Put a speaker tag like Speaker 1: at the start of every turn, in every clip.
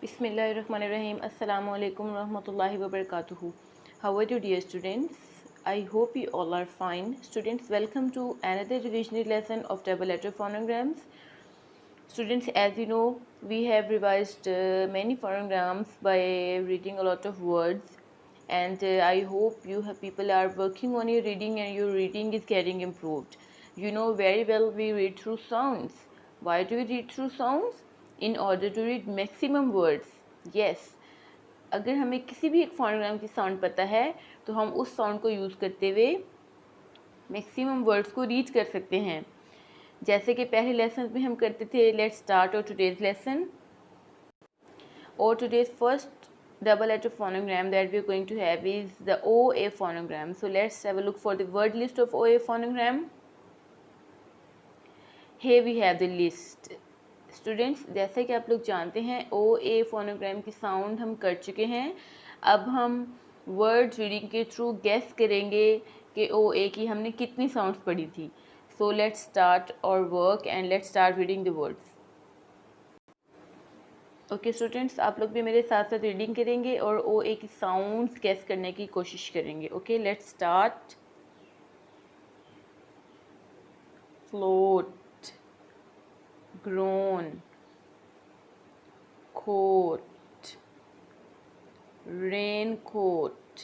Speaker 1: Bismillahirrahmanirrahim. Assalamu alaikum warahmatullahi wabarakatuh. How are you, dear students? I hope you all are fine. Students, welcome to another revisionary lesson of double letter phonograms. Students, as you know, we have revised many phonograms by reading a lot of words, and I hope people are working on your reading and your reading is getting improved. You know very well we read through sounds. Why do we read through sounds? In order to read maximum words. Yes, अगर हमें किसी भी एक phonogram की sound पता है तो हम उस साउंड को यूज़ करते हुए मैक्सिमम वर्ड्स को रीच कर सकते हैं, जैसे कि पहले लेसन में हम करते थे. लेट्स स्टार्ट और टुडेज लेसन और today's first double letter phonogram that we are going to have is the OA phonogram. So let's have a look for the word list of OA phonogram. Here we have the list. Students, जैसे कि आप लोग जानते हैं OA phonogram की sound हम कर चुके हैं. अब हम वर्ड रीडिंग के थ्रू गेस करेंगे कि OA की हमने कितनी साउंड्स पढ़ी थी. सो लेट्स स्टार्ट और work and let's start reading the words. Okay students, आप लोग भी मेरे साथ साथ रीडिंग करेंगे और OA की साउंड्स गेस करने की कोशिश करेंगे. Okay, let's start. Float, groan, coat, raincoat,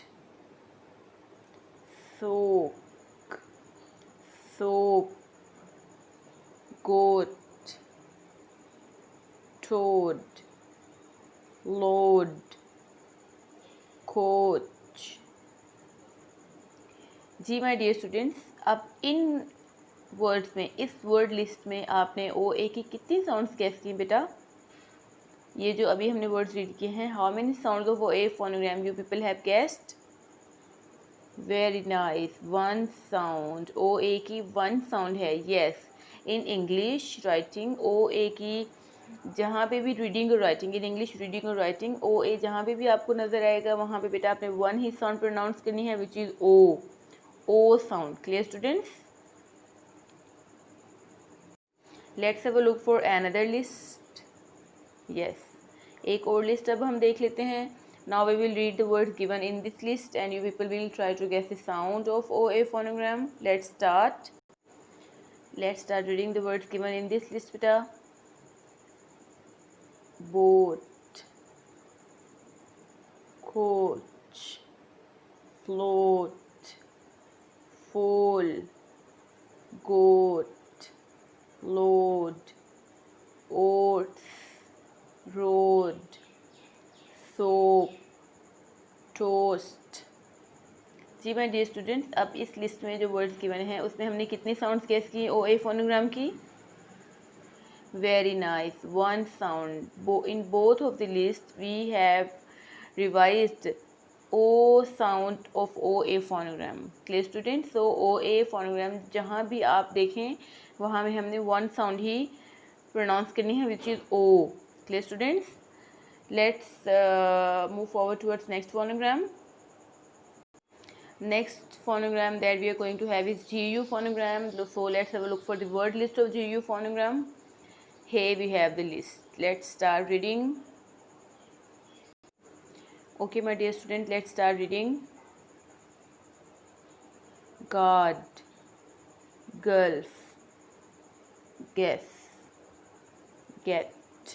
Speaker 1: soak, soap, goat, toad, load, coach. जी माय डियर स्टूडेंट्स, अब इन वर्ड्स में, इस वर्ड लिस्ट में आपने OA की कितनी साउंड्स गेस की बेटा? ये जो अभी हमने वर्ड्स रीड किए हैं, how many sounds of OA phonogram you people have guessed? Very nice, one sound. OA की वन साउंड है. Yes, in English writing OA की जहाँ पे भी रीडिंग और राइटिंग, इन इंग्लिश रीडिंग और राइटिंग OA जहाँ पे भी आपको नज़र आएगा वहाँ पे बेटा आपने वन ही साउंड प्रोनाउंस करनी है, which is O sound. Clear students? Let's have a look for another list. Yes, एक और लिस्ट अब हम देख लेते हैं. Now we will read the words given in this list and you people will try to guess the sound of OA phonogram. Let's start. Let's start reading the words given in this list बेटा. Boat, coach, float, foal, goat, load, oats, road, soap, toast. Ji my dear students, अब इस list में जो words given हैं उसमें हमने कितनी sounds guess की OA फोनोग्राम की? Very nice, one sound. In both of the list we have revised O sound of OA phonogram. Clear students? So OA phonogram जहाँ भी आप देखें वहाँ में हमने वन साउंड ही प्रोनाउंस करनी है, which is O. Clear students? Let's move forward towards next phonogram. Next phonogram that we are going to have is GU phonogram. So let's have a look for the word list of GU phonogram. Here we have the list. Let's start reading. Okay, my dear student, let's start reading. Guard, gulf, guess, get,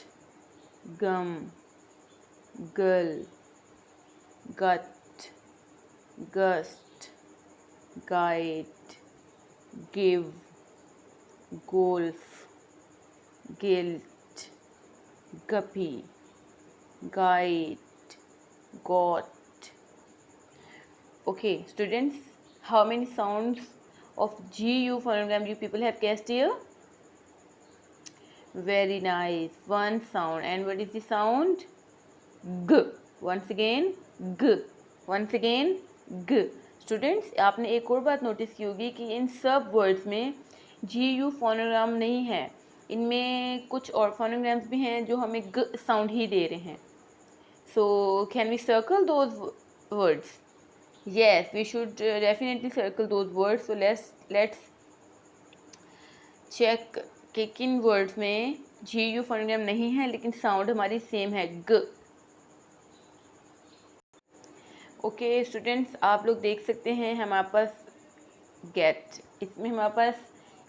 Speaker 1: gum, gull, gut, gust, guide, give, golf, guilt, guppy, guide, got. Okay, students, how many sounds of GU phonogram you people have guessed here? Very nice, one sound. And what is the sound? G. Once again, G. Once again, G. Students, आपने एक और बात notice की होगी कि इन सब words में GU phonogram नहीं है. इनमें कुछ और फोनोग्राम्स भी हैं जो हमें G साउंड ही दे रहे हैं. So can we circle those words? Yes, we should definitely circle those words. So let's check कि किन वर्ड्स में GU फोनोग्राम नहीं है लेकिन साउंड हमारी सेम है, ग. ओके स्टूडेंट्स, आप लोग देख सकते हैं हमारे पास गेट, इसमें हमारे पास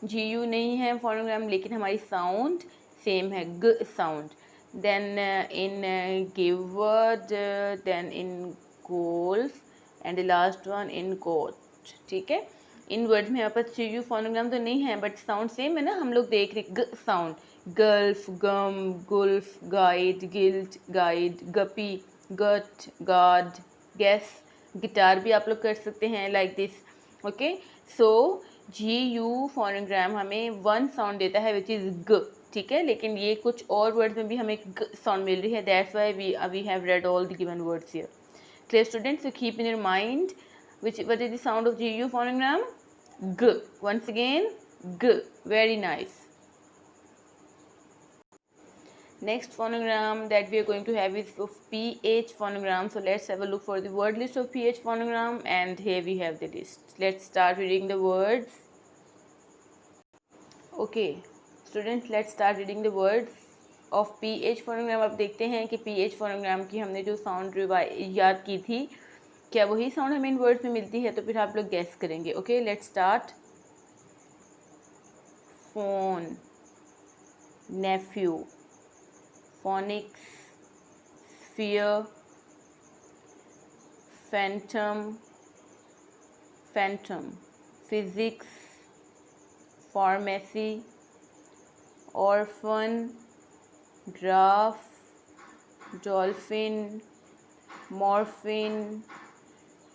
Speaker 1: GU नहीं है फोनोग्राम, लेकिन हमारी साउंड सेम है, ग साउंड. देन इन गिवर्ड, then in golf, and the last one in coat. ठीक है, इन वर्ड में हमारे पास GU फोनोग्राम तो नहीं है, बट साउंड सेम है ना. हम लोग देख रहे ग साउंड, गल्फ, गम, गुल्फ, गाइड, गिल्ट, गाइड, गपी, गट, गार्ड, गैस. गिटार भी आप लोग कर सकते हैं like this. Okay, so GU phonogram हमें वन साउंड देता है विच इज़ ग. ठीक है, लेकिन ये कुछ और वर्ड्स में भी हमें ग साउंड मिल रही है. That's why we have read all the given words here. Clear students, so keep in your mind what is the sound of GU phonogram? G. Once again, G. Very nice. Next phonogram that we are going to have is of PH phonogram. So let's have a look for the word list of PH phonogram, and here we have the list. Let's start reading the words. Okay, students, let's start reading the words of PH phonogram. अब देखते हैं कि PH phonogram की हमने जो sound याद की थी, क्या वही साउंड हमें इन वर्ड्स में मिलती है. तो फिर आप लोग गैस करेंगे. Okay, let's start. Phone, nephew, phonics, sphere, phantom, phantom, physics, pharmacy, orphan, graph, dolphin, morphine,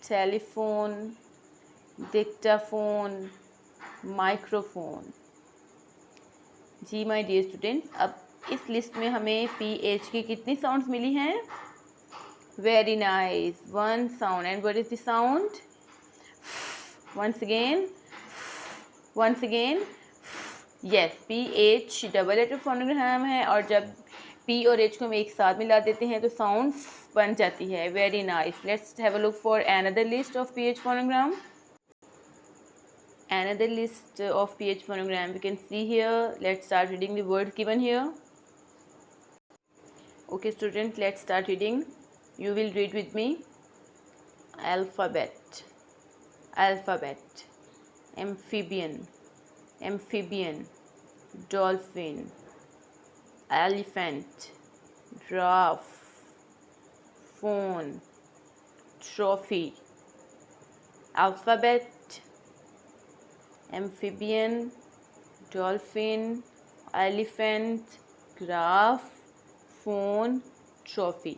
Speaker 1: telephone, dictaphone, microphone. जी माय डियर स्टूडेंट्स, अब इस लिस्ट में हमें PH की कितनी साउंड्स मिली हैं? Very nice, one sound. And what is the sound? Once again. Yes, PH double letter phonogram है, और जब P और H को हम एक साथ मिला देते हैं तो साउंड बन जाती है. Very nice. Let's have a look for another list of PH phonogram. Another list of PH phonogram we can see here. Let's start reading the words given here. Okay students, let's start reading. You will read with me. Alphabet, alphabet, amphibian, amphibian, dolphin, elephant, giraffe, phone, trophy. Alphabet, amphibian, dolphin, elephant, giraffe, phone, trophy.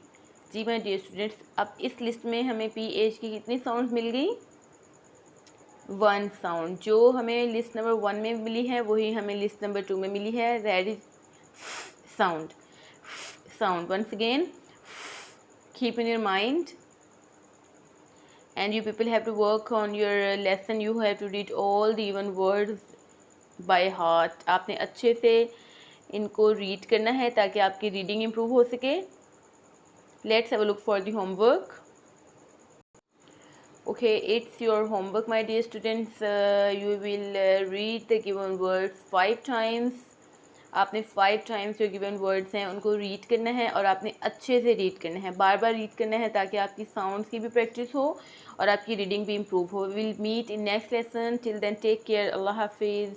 Speaker 1: जी my dear students, अब इस list में हमें PH की कितनी sound मिल गई? One sound. जो हमें लिस्ट नंबर 1 में मिली है वही हमें लिस्ट नंबर 2 में मिली है. That is sound. Sound once again, keep in your mind. And you people have to work on your lesson. You have to read all the even words by heart. आपने अच्छे से इनको read करना है ताकि आपकी रीडिंग इम्प्रूव हो सके. Let's have a look for the homework. Okay, it's your homework my dear students. You will read the given words 5 times. आपने 5 टाइम्स जो गिवन वर्ड्स हैं उनको रीड करना है, और आपने अच्छे से रीड करना है, बार बार रीड करना है, ताकि आपकी साउंड्स की भी प्रैक्टिस हो और आपकी रीडिंग भी इम्प्रूव हो. We will meet in next lesson. Till then take care. अल्लाह हाफिज़.